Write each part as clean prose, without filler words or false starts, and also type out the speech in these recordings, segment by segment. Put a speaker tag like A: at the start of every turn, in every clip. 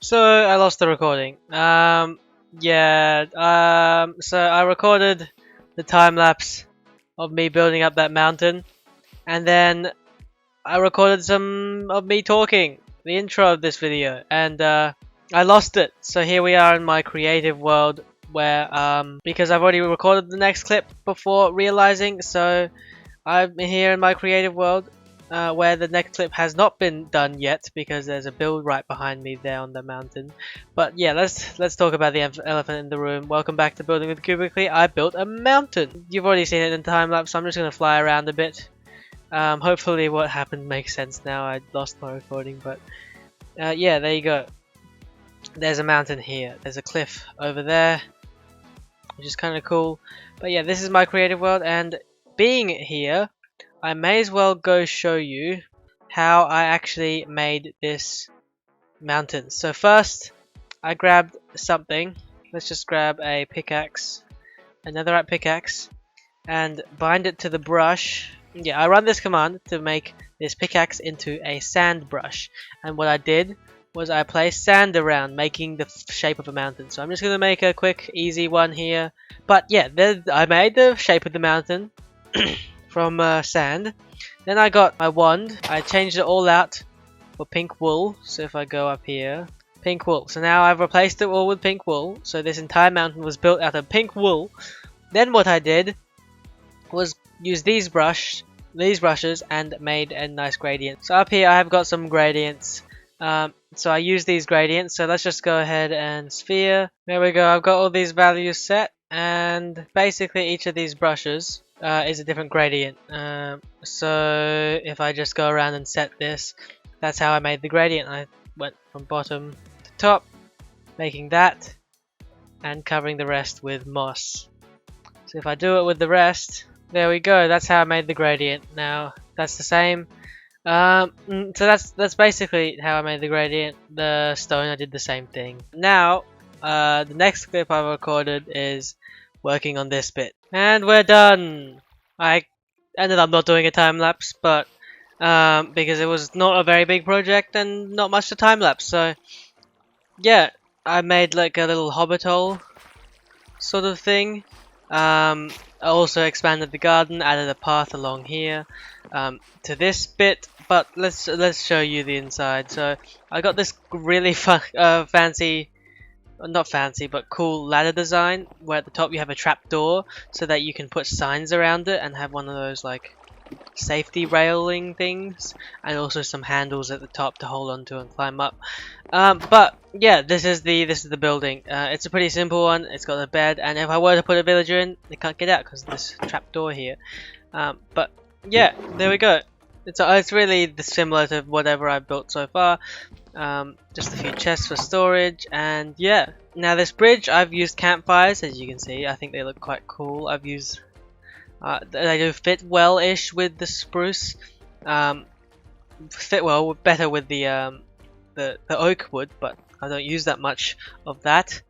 A: So I lost the recording. So I recorded the time lapse of me building up that mountain, and then I recorded some of me talking, the intro of this video, and I lost it. So here we are in my creative world, where because I've already recorded the next clip before realizing, so I'm here in my creative world. Where the next clip has not been done yet because there's a build right behind me there on the mountain. But yeah, let's talk about the elephant in the room. Welcome back to Building with Cubecly. I built a mountain. You've already seen it in time lapse, so I'm just gonna fly around a bit. Hopefully what happened makes sense now. I lost my recording, but yeah, there you go. There's a mountain here. There's a cliff over there, which is kind of cool. But yeah, this is my creative world, and being here, I may as well go show you how I actually made this mountain. So first, I grabbed something. Let's just grab a pickaxe, a netherite pickaxe, and bind it to the brush. Yeah, I run this command to make this pickaxe into a sand brush. And what I did was I placed sand around, making the shape of a mountain. So I'm just going to make a quick, easy one here. But yeah, I made the shape of the mountain. From sand. Then I got my wand. I changed it all out for pink wool. So if I go up here, pink wool. So now I've replaced it all with pink wool. So this entire mountain was built out of pink wool. Then what I did was use these brushes and made a nice gradient. So up here I have got some gradients. So I use these gradients. So let's just go ahead and sphere. There we go. I've got all these values set, and basically each of these brushes is a different gradient. So if I just go around and set this, that's how I made the gradient. I went from bottom to top, making that, and covering the rest with moss. So if I do it with the rest, there we go. That's how I made the gradient. Now that's the same. So that's basically how I made the gradient. The stone, I did the same thing. Now the next clip I recorded is working on this bit, and we're done. I ended up not doing a time lapse, but because it was not a very big project and not much to time lapse. So yeah, I made like a little hobbit hole sort of thing. I also expanded the garden, added a path along here to this bit. But let's show you the inside. So I got this really fancy. Not fancy, but cool ladder design where at the top you have a trap door so that you can put signs around it and have one of those like safety railing things, and also some handles at the top to hold onto and climb up. But yeah, this is the building. It's a pretty simple one. It's got a bed, and if I were to put a villager in, they can't get out because of this trap door here. But yeah, there we go. It's really similar to whatever I've built so far. Just a few chests for storage, and yeah. Now this bridge, I've used campfires, as you can see. I think they look quite cool. I've used, they do fit well-ish with the spruce. Fit well, better with the oak wood, but I don't use that much of that.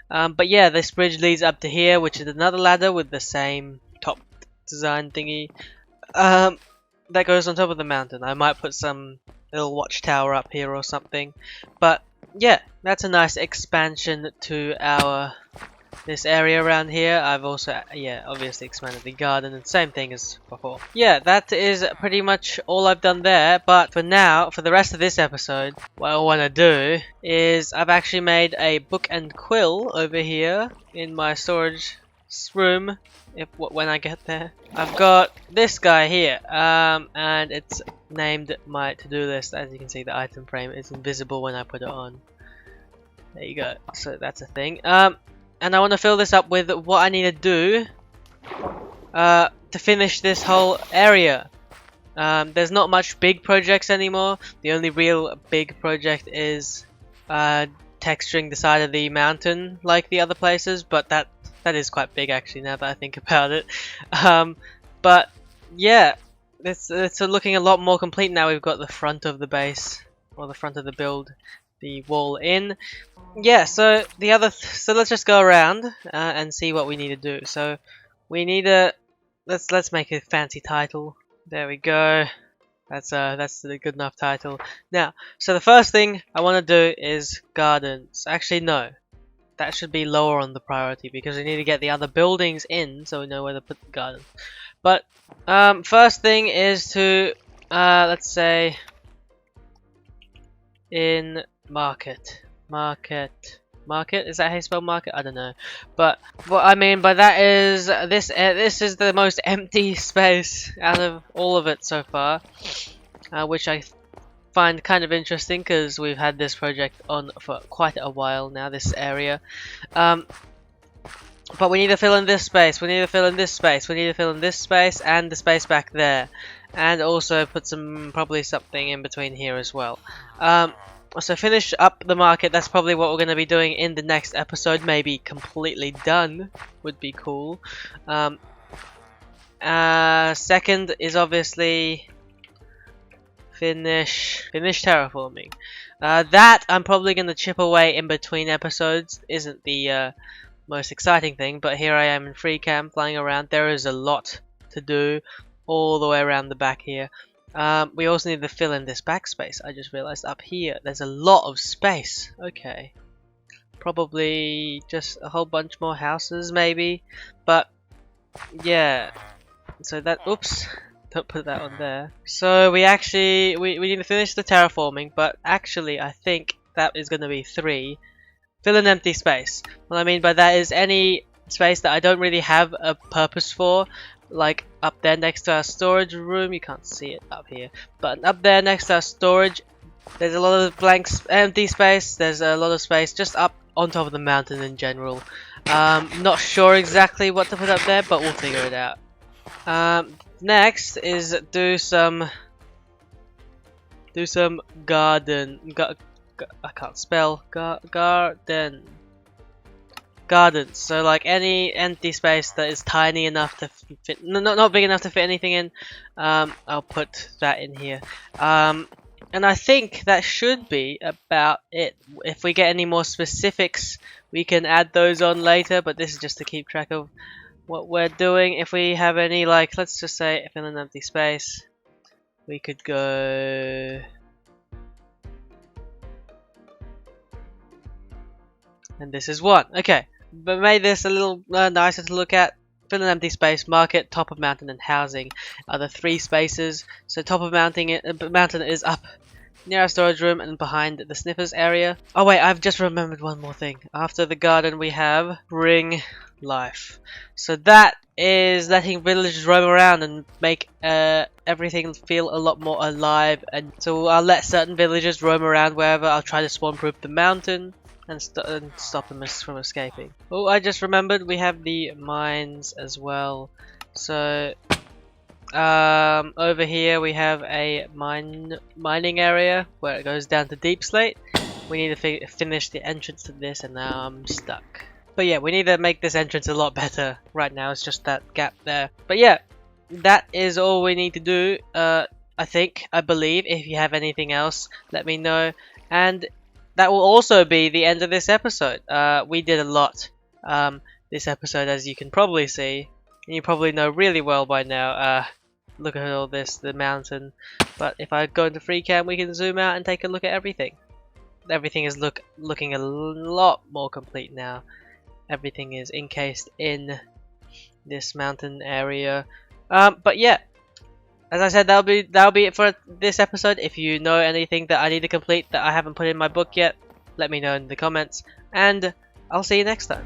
A: But yeah, this bridge leads up to here, which is another ladder with the same top design thingy. That goes on top of the mountain. I might put some little watchtower up here or something. But yeah, that's a nice expansion to this area around here. I've also obviously expanded the garden, and same thing as before. Yeah, that is pretty much all I've done there. But for now, for the rest of this episode, what I want to do is I've actually made a book and quill over here in my storage room. When I get there, I've got this guy here, and it's named my to-do list. As you can see, the item frame is invisible when I put it on. There you go. So that's a thing. And I want to fill this up with what I need to do to finish this whole area. There's not much big projects anymore. The only real big project is texturing the side of the mountain like the other places, but that is quite big actually now that I think about it. But yeah, it's looking a lot more complete now. We've got the front of the base, or the front of the build, the wall in. Yeah, so let's just go around and see what we need to do. So we need let's make a fancy title. There we go. That's the good enough title. Now, so the first thing I want to do is gardens. Actually, no. That should be lower on the priority because we need to get the other buildings in so we know where to put the garden. But first thing is to let's say in market. Is that how you spell market? I don't know. But what I mean by that is this is the most empty space out of all of it so far, which I find kind of interesting because we've had this project on for quite a while now. This area, but we need to fill in this space. We need to fill in this space. We need to fill in this space and the space back there, and also put probably something in between here as well. So finish up the market. That's probably what we're going to be doing in the next episode. Maybe completely done would be cool. Second is obviously finish terraforming. That I'm probably going to chip away in between episodes. Isn't the most exciting thing, but here I am in free cam flying around. There is a lot to do all the way around the back here. We also need to fill in this backspace. I just realized up here there's a lot of space. Okay, probably just a whole bunch more houses maybe, but yeah. So that, oops, don't put that on there. So we actually we need to finish the terraforming, but actually I think that is going to be 3. Fill an empty space. What I mean by that is any space that I don't really have a purpose for. Like up there next to our storage room, you can't see it up here, but up there next to our storage, there's a lot of blank empty space. There's a lot of space just up on top of the mountain in general. Not sure exactly what to put up there, but we'll figure it out. Next is do some garden. I can't spell gardens. So like any empty space that is tiny enough to fit, not big enough to fit anything in, I'll put that in here. And I think that should be about it. If we get any more specifics, we can add those on later, but this is just to keep track of what we're doing. If we have any, like, let's just say if in an empty space, we could go and this is 1. Okay, but made this a little nicer to look at. Fill an empty space, market, top of mountain, and housing are the 3 spaces. So top of mountain is up near our storage room and behind the sniffers area. Oh wait, I've just remembered one more thing. After the garden we have bring life. So that is letting villagers roam around and make everything feel a lot more alive. And so I'll let certain villagers roam around wherever. I'll try to spawn proof the mountain and stop them from escaping. Oh, I just remembered we have the mines as well. So over here we have a mining area where it goes down to deep slate. We need to finish the entrance to this, and now I'm stuck. But yeah, we need to make this entrance a lot better. Right now it's just that gap there. But yeah, that is all we need to do. I believe. If you have anything else, let me know. And that will also be the end of this episode. We did a lot this episode, as you can probably see. And you probably know really well by now. Look at all this, the mountain. But if I go into free cam, we can zoom out and take a look at everything. Everything is looking a lot more complete now. Everything is encased in this mountain area. But yeah, as I said, that'll be it for this episode. If you know anything that I need to complete that I haven't put in my book yet, let me know in the comments, and I'll see you next time.